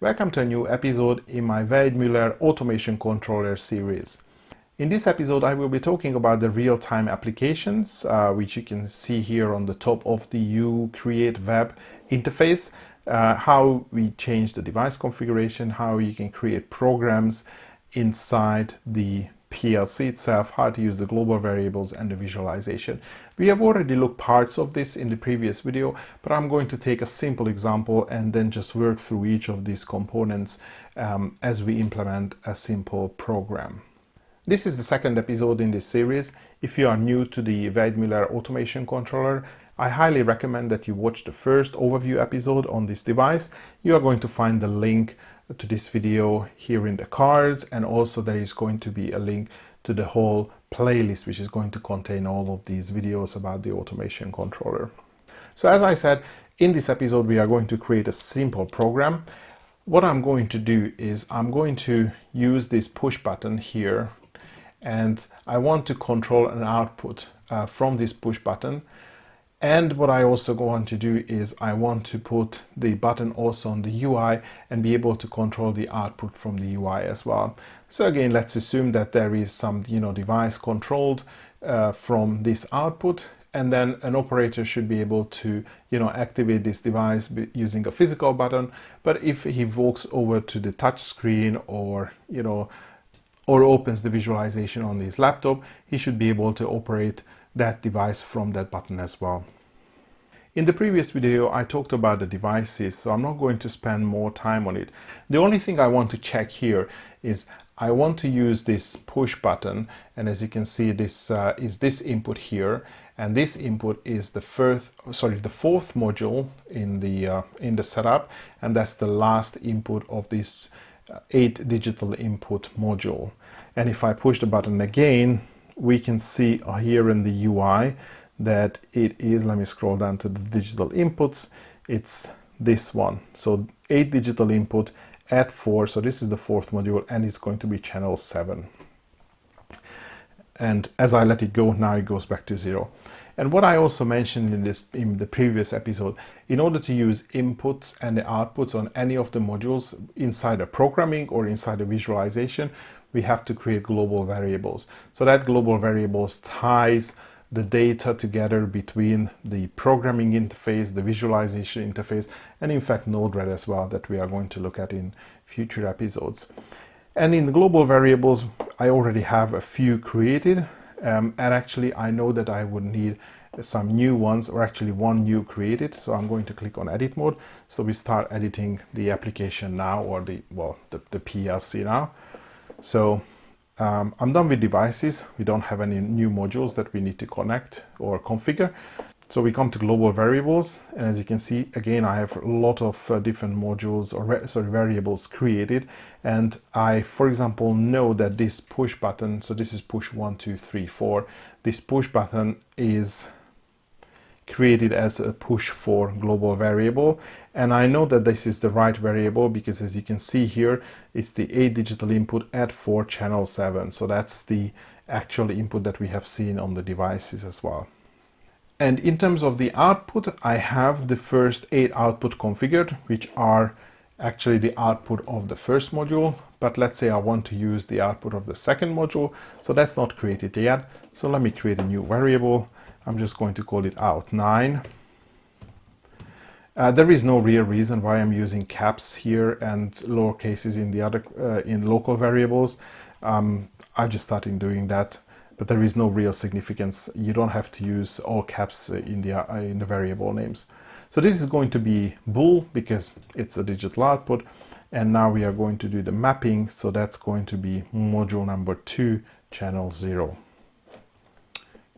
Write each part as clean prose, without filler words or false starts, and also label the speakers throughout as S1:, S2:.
S1: Welcome to a new episode in my Weidmüller Automation Controller series. In this episode I will be talking about the real-time applications, which you can see here on the top of the Create Web interface, how we change the device configuration, how you can create programs inside the PLC itself, how to use the global variables and the visualization. We have already looked parts of this in the previous video, but I'm going to take a simple example and then just work through each of these components as we implement a simple program. This is the second episode in this series. If you are new to the Weidmüller Automation Controller, I highly recommend that you watch the first overview episode on this device. You are going to find the link to this video here in the cards, and also there is going to be a link to the whole playlist which is going to contain all of these videos about the automation controller. So as I said, in this episode we are going to create a simple program. What I'm going to do is I'm going to use this push button here, and I want to control an output from this push button. And what I also want to do is I want to put the button also on the UI and be able to control the output from the UI as well. So again, let's assume that there is some device controlled from this output, and then an operator should be able to activate this device using a physical button. But if he walks over to the touch screen or opens the visualization on his laptop, he should be able to operate that device from that button as well. In the previous video I talked about the devices, so I'm not going to spend more time on it. The only thing I want to check here is I want to use this push button, and as you can see, this is this input here, and this input is the fourth module in the setup, and that's the last input of this 8 digital input module. And if I push the button again, we can see here in the UI that it is, let me scroll down to the digital inputs, it's this one. So 8 digital input at 4, so this is the 4th module, and it's going to be channel 7. And as I let it go, now it goes back to 0. And what I also mentioned in the previous episode, in order to use inputs and the outputs on any of the modules inside a programming or inside a visualization, we have to create global variables. So that global variables ties the data together between the programming interface, the visualization interface, and in fact Node-RED as well, that we are going to look at in future episodes. And in the global variables, I already have a few created, and actually I know that I would need some new ones, or actually one new created. So I'm going to click on edit mode. So we start editing the application now, or the PLC now. So I'm done with devices. We don't have any new modules that we need to connect or configure. So we come to global variables, and as you can see, again, I have a lot of different modules or variables created. And I, for example, know that this push button, so this is push 1, 2, 3, 4. This push button is created as a push 4 global variable, and I know that this is the right variable because, as you can see here, it's the 8 digital input at 4 channel 7. So that's the actual input that we have seen on the devices as well. And in terms of the output, I have the first 8 output configured, which are actually the output of the first module. But let's say I want to use the output of the second module, so that's not created yet. So let me create a new variable. I'm just going to call it out9. There is no real reason why I'm using caps here and lower cases in the other in local variables. I just started doing that, but there is no real significance. You don't have to use all caps in the variable names. So this is going to be bool because it's a digital output, and now we are going to do the mapping. So that's going to be module number 2, channel 0.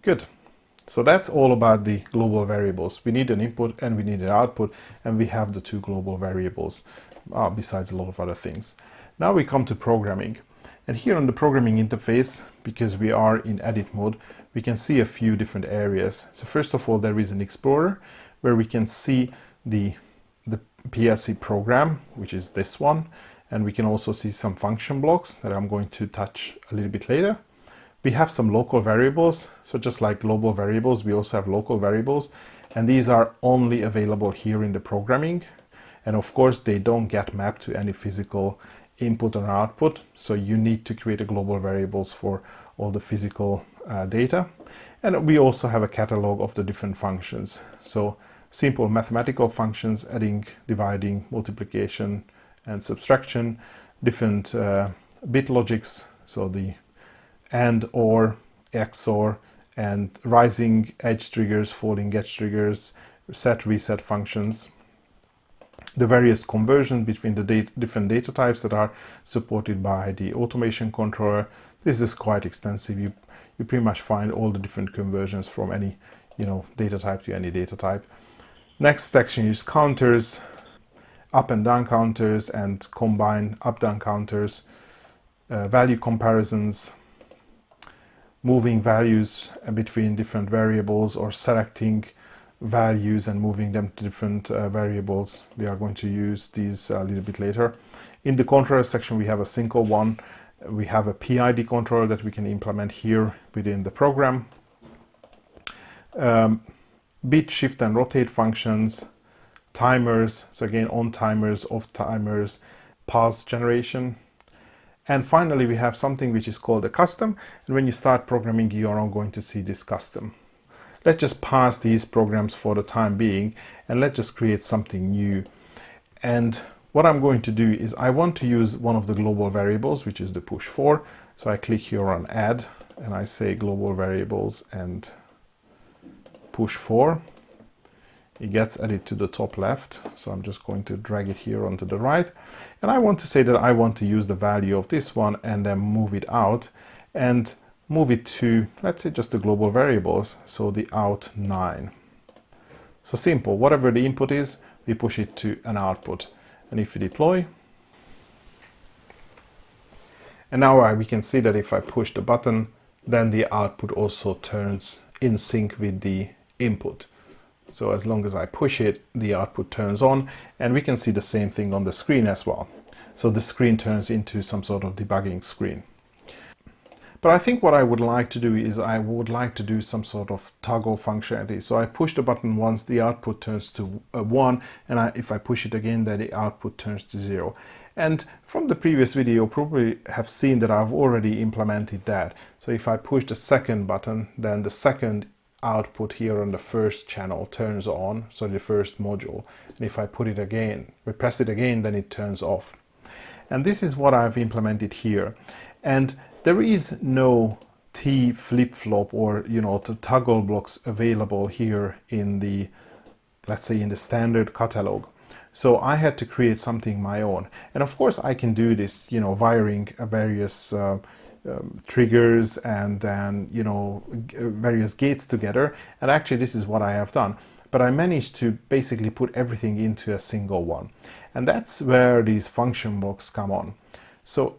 S1: Good. So that's all about the global variables. We need an input and we need an output, and we have the 2 global variables, besides a lot of other things. Now we come to programming. And here on the programming interface, because we are in edit mode, we can see a few different areas. So first of all, there is an explorer where we can see the PLC program, which is this one. And we can also see some function blocks that I'm going to touch a little bit later. We have some local variables, so just like global variables, we also have local variables, and these are only available here in the programming. And of course, they don't get mapped to any physical input or output. So you need to create a global variables for all the physical data. And we also have a catalog of the different functions. So simple mathematical functions, adding, dividing, multiplication, and subtraction, different bit logics, so the AND, OR, XOR, and rising edge triggers, falling edge triggers, set, reset functions, the various conversions between the different data types that are supported by the automation controller. This is quite extensive. You pretty much find all the different conversions from any data type to any data type. Next section is counters, up and down counters, and combine up-down counters, value comparisons, moving values between different variables, or selecting values and moving them to different variables. We are going to use these a little bit later. In the controller section, we have a single one. We have a PID controller that we can implement here within the program. Bit shift and rotate functions, timers, so again on timers, off timers, pulse generation. And finally, we have something which is called a custom. And when you start programming, you are going to see this custom. Let's just pass these programs for the time being, and let's just create something new. And what I'm going to do is I want to use one of the global variables, which is the push4. So I click here on add, and I say global variables and push4. It gets added to the top left. So I'm just going to drag it here onto the right. And I want to say that I want to use the value of this one and then move it out and move it to, let's say, just the global variables, so the out 9. So simple, whatever the input is, we push it to an output. And if we deploy, and now we can see that if I push the button, then the output also turns in sync with the input. So as long as I push it, the output turns on, and we can see the same thing on the screen as well. So the screen turns into some sort of debugging screen. But I think what I would like to do is I would like to do some sort of toggle functionality. So I push the button once, the output turns to 1, and if I push it again, then the output turns to 0. And from the previous video, you probably have seen that I've already implemented that. So if I push the second button, then the second output here on the first channel turns on, so the first module. And if I put it again, press it again, then it turns off. And this is what I've implemented here. And there is no T flip-flop or the toggle blocks available here in the, let's say, in the standard catalog. So I had to create something my own. And of course I can do this, wiring various triggers and then, various gates together. And actually this is what I have done. But I managed to basically put everything into a single one. And that's where these function blocks come on. So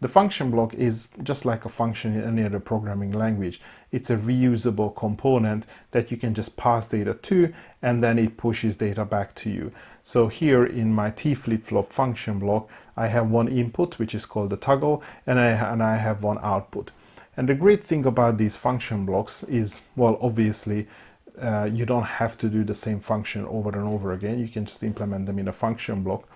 S1: the function block is just like a function in any other programming language. It's a reusable component that you can just pass data to, and then it pushes data back to you. So here in my T flip-flop function block, I have one input, which is called the toggle, and I have one output. And the great thing about these function blocks is, well, obviously, you don't have to do the same function over and over again. You can just implement them in a function block.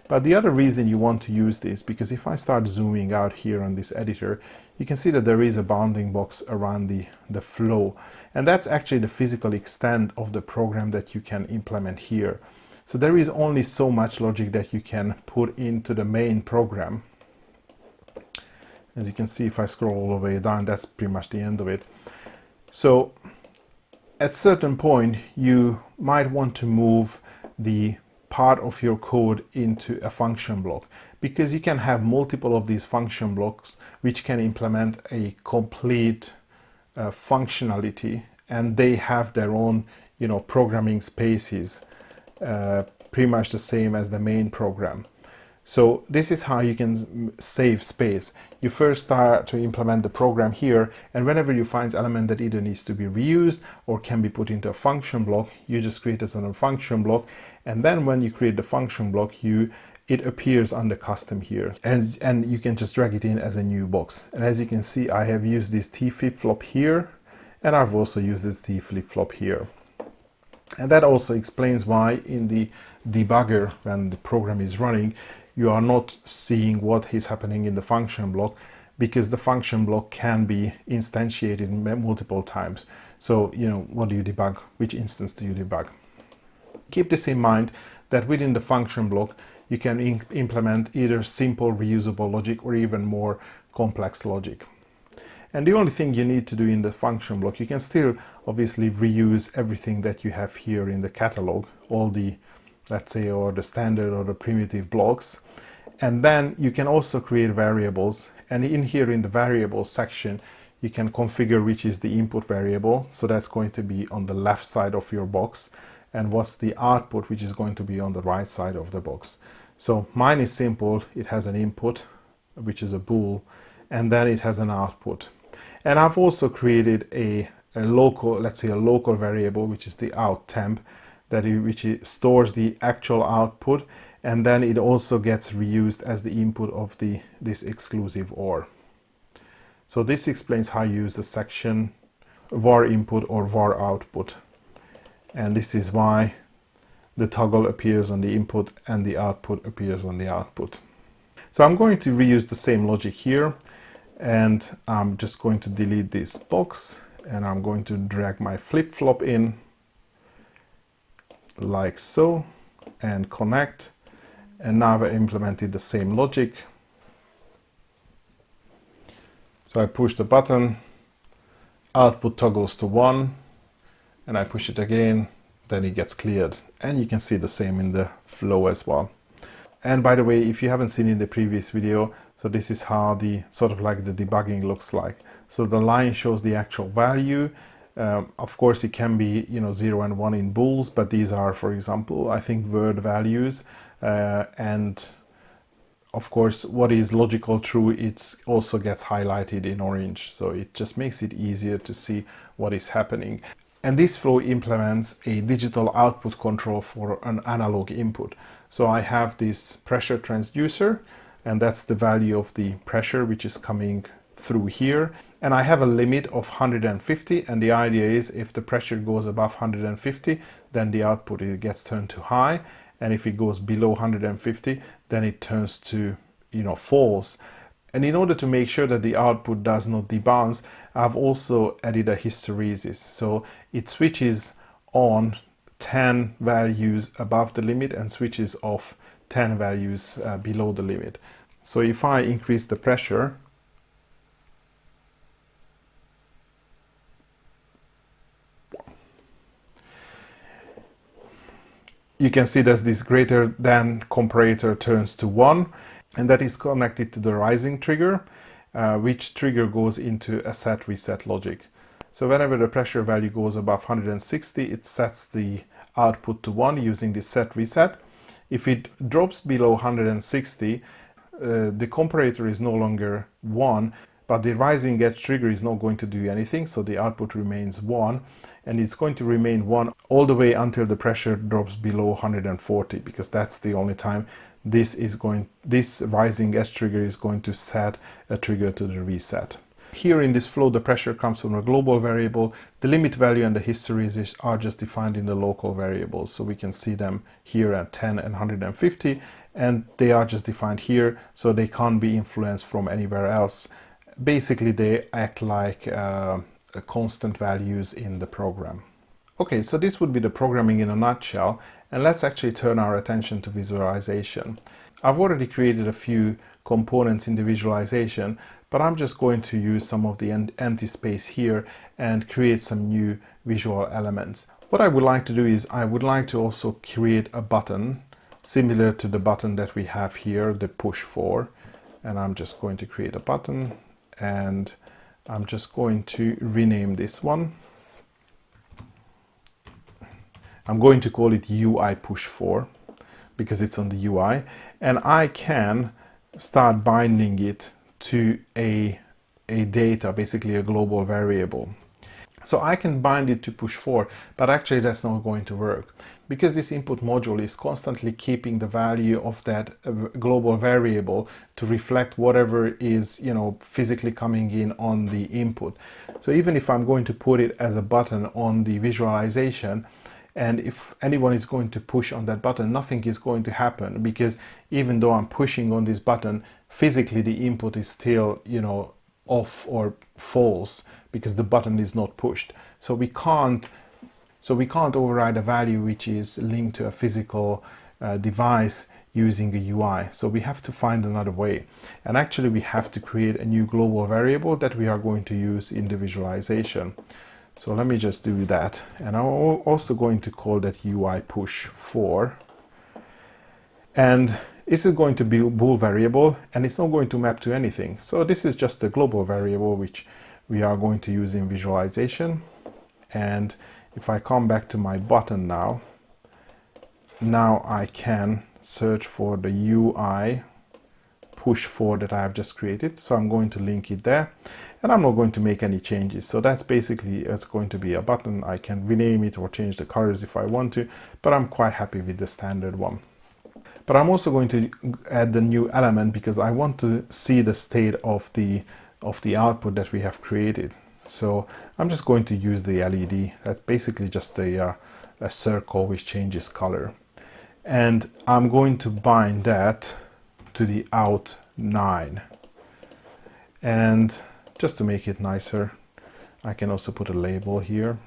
S1: But the other reason you want to use this, because if I start zooming out here on this editor, you can see that there is a bounding box around the flow. And that's actually the physical extent of the program that you can implement here. So there is only so much logic that you can put into the main program. As you can see, if I scroll all the way down, that's pretty much the end of it. So at a certain point, you might want to move the part of your code into a function block, because you can have multiple of these function blocks which can implement a complete functionality, and they have their own programming spaces, pretty much the same as the main program. So this is how you can save space. You first start to implement the program here, and whenever you find an element that either needs to be reused or can be put into a function block, you just create it as a function block. And then when you create the function block, it appears under custom here, and you can just drag it in as a new box. And as you can see, I have used this T flip-flop here, and I've also used this T flip-flop here. And that also explains why in the debugger, when the program is running, you are not seeing what is happening in the function block, because the function block can be instantiated multiple times. So, what do you debug? Which instance do you debug? Keep this in mind, that within the function block, you can implement either simple reusable logic or even more complex logic. And the only thing you need to do in the function block, you can still obviously reuse everything that you have here in the catalog, all the, let's say, or the standard or the primitive blocks. And then you can also create variables. And in here in the variables section, you can configure which is the input variable. So that's going to be on the left side of your box. And what's the output, which is going to be on the right side of the box. So mine is simple. It has an input, which is a bool, and then it has an output. And I've also created a local, let's say a local variable, which is the out temp, which stores the actual output, and then it also gets reused as the input of this exclusive OR. So this explains how you use the section var input or var output. And this is why the toggle appears on the input and the output appears on the output. So I'm going to reuse the same logic here, and I'm just going to delete this box, and I'm going to drag my flip-flop in like so and connect. And now I've implemented the same logic. So I push the button, output toggles to 1, and I push it again, then it gets cleared. And you can see the same in the flow as well. And by the way, if you haven't seen in the previous video, so this is how the sort of like the debugging looks like. So the line shows the actual value. Of course, it can be 0 and 1 in bools, but these are, for example, I think word values. And of course, what is logical true, it also gets highlighted in orange. So it just makes it easier to see what is happening. And this flow implements a digital output control for an analog input. So I have this pressure transducer, and that's the value of the pressure which is coming through here. And I have a limit of 150, and the idea is if the pressure goes above 150, then the output gets turned to high. And if it goes below 150, then it turns to false. And in order to make sure that the output does not debounce, I've also added a hysteresis. So it switches on 10 values above the limit and switches off 10 values below the limit. So if I increase the pressure, you can see that this greater than comparator turns to 1, and that is connected to the rising trigger, which trigger goes into a set reset logic. So whenever the pressure value goes above 160, it sets the output to 1 using the set reset. If it drops below 160, the comparator is no longer 1, but the rising edge trigger is not going to do anything, so the output remains 1, and it's going to remain 1 all the way until the pressure drops below 140, because that's the only time this rising edge trigger is going to set a trigger to the reset. Here in this flow, the pressure comes from a global variable. The limit value and the hysteresis are just defined in the local variables, so we can see them here at 10 and 150, and they are just defined here, so they can't be influenced from anywhere else. Basically, they act like constant values in the program. Okay, so this would be the programming in a nutshell, and let's actually turn our attention to visualization. I've already created a few components in the visualization, but I'm just going to use some of the empty space here and create some new visual elements. What I would like to do is I would like to also create a button similar to the button that we have here, the push for, and I'm just going to create a button, and I'm just going to rename this one. I'm going to call it UI push for because it's on the UI, and I can start binding it to a data, basically a global variable. So I can bind it to push for, but actually that's not going to work because this input module is constantly keeping the value of that global variable to reflect whatever is, physically coming in on the input. So even if I'm going to put it as a button on the visualization, And if anyone is going to push on that button, nothing is going to happen, because even though I'm pushing on this button, physically the input is still, off or false, because the button is not pushed. So we can't override a value which is linked to a physical device using a UI. So we have to find another way. And actually we have to create a new global variable that we are going to use in the visualization. So let me just do that. And I'm also going to call that UI push 4. And this is going to be a bool variable, and it's not going to map to anything. So this is just a global variable which we are going to use in visualization. And if I come back to my button now I can search for the UI push 4 that I have just created. So I'm going to link it there, and I'm not going to make any changes. So that's basically, it's going to be a button. I can rename it or change the colors if I want to, but I'm quite happy with the standard one. But I'm also going to add the new element because I want to see the state of the output that we have created. So I'm just going to use the LED. That's basically just a circle which changes color. And I'm going to bind that to the out 9. And just to make it nicer, I can also put a label here.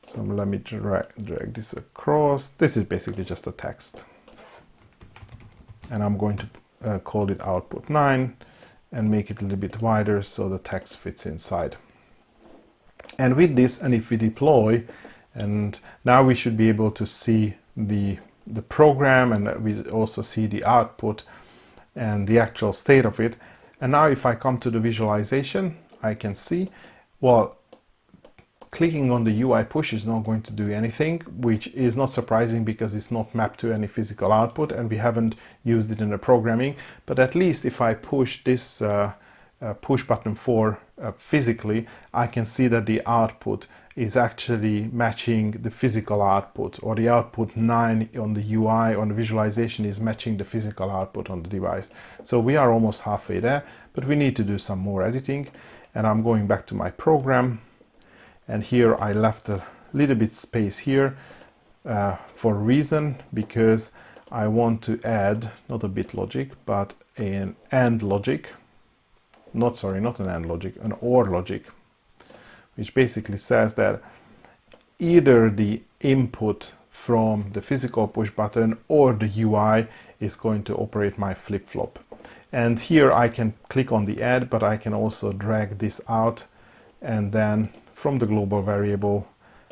S1: So let me drag this across. This is basically just a text. And I'm going to call it output 9 and make it a little bit wider so the text fits inside. And with this, and if we deploy, and now we should be able to see the program, and we also see the output and the actual state of it. And now if I come to the visualization, I can see, well, clicking on the UI push is not going to do anything, which is not surprising because it's not mapped to any physical output and we haven't used it in the programming. But at least if I push this push button 4 physically, I can see that the output is actually matching the physical output, or the output 9 on the UI on the visualization is matching the physical output on the device. So we are almost halfway there, but we need to do some more editing. And I'm going back to my program. And here I left a little bit space here for a reason, because I want to add not a bit logic, but an AND logic. Not an AND logic, an OR logic, which basically says that either the input from the physical push button or the UI is going to operate my flip-flop. And here I can click on the add, but I can also drag this out, and then from the global variable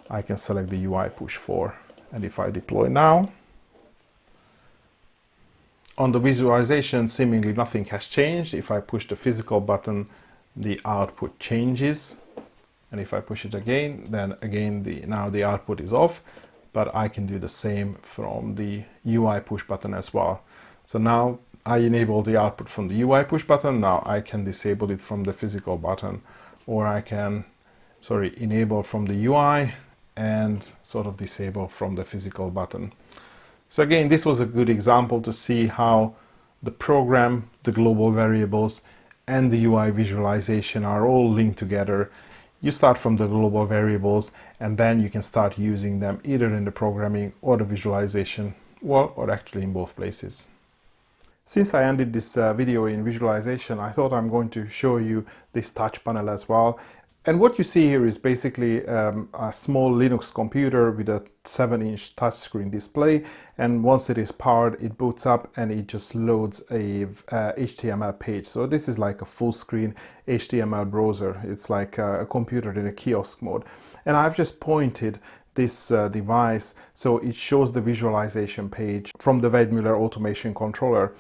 S1: I can select the UI push 4. And if I deploy now, on the visualization seemingly nothing has changed. If I push the physical button, the output changes, and if I push it again, then again now the output is off. But I can do the same from the UI push button as well. So now I enable the output from the UI push button. Now I can disable it from the physical button, or I can enable from the UI and sort of disable from the physical button. So again, this was a good example to see how the program, the global variables, and the UI visualization are all linked together. You start from the global variables, and then you can start using them either in the programming or the visualization, or actually in both places. Since I ended this video in visualization, I thought I'm going to show you this touch panel as well. And what you see here is basically a small Linux computer with a 7-inch touchscreen display, and once it is powered, it boots up and it just loads a HTML page. So this is like a full screen HTML browser. It's like a computer in a kiosk mode. And I've just pointed this device so it shows the visualization page from the Weidmüller Automation Controller.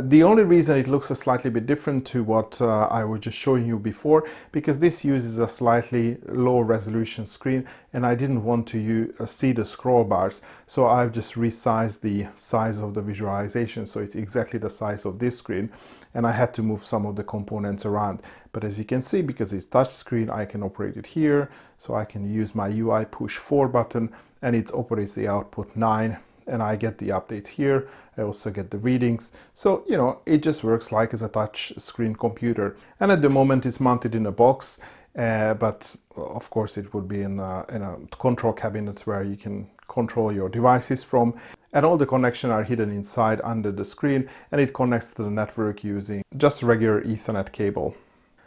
S1: The only reason it looks a slightly bit different to what I was just showing you before, because this uses a slightly lower resolution screen and I didn't want to see the scroll bars, so I've just resized the size of the visualization so it's exactly the size of this screen, and I had to move some of the components around. But as you can see, because it's touch screen, I can operate it here, so I can use my UI push 4 button and it operates the output 9, and I get the updates here. I also get the readings. So, it just works like as a touch screen computer. And at the moment it's mounted in a box. but of course it would be in a control cabinet where you can control your devices from. And all the connections are hidden inside under the screen, and it connects to the network using just a regular Ethernet cable.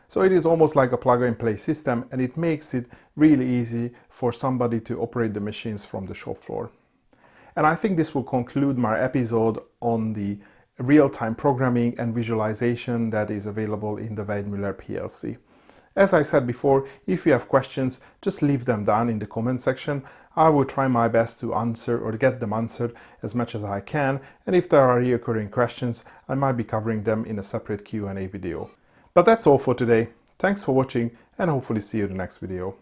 S1: So it is almost like a plug-and-play system, and it makes it really easy for somebody to operate the machines from the shop floor. And I think this will conclude my episode on the real-time programming and visualization that is available in the Weidmüller PLC. As I said before, if you have questions, just leave them down in the comment section. I will try my best to answer or get them answered as much as I can, and if there are recurring questions, I might be covering them in a separate Q&A video. But that's all for today. Thanks for watching, and hopefully see you in the next video.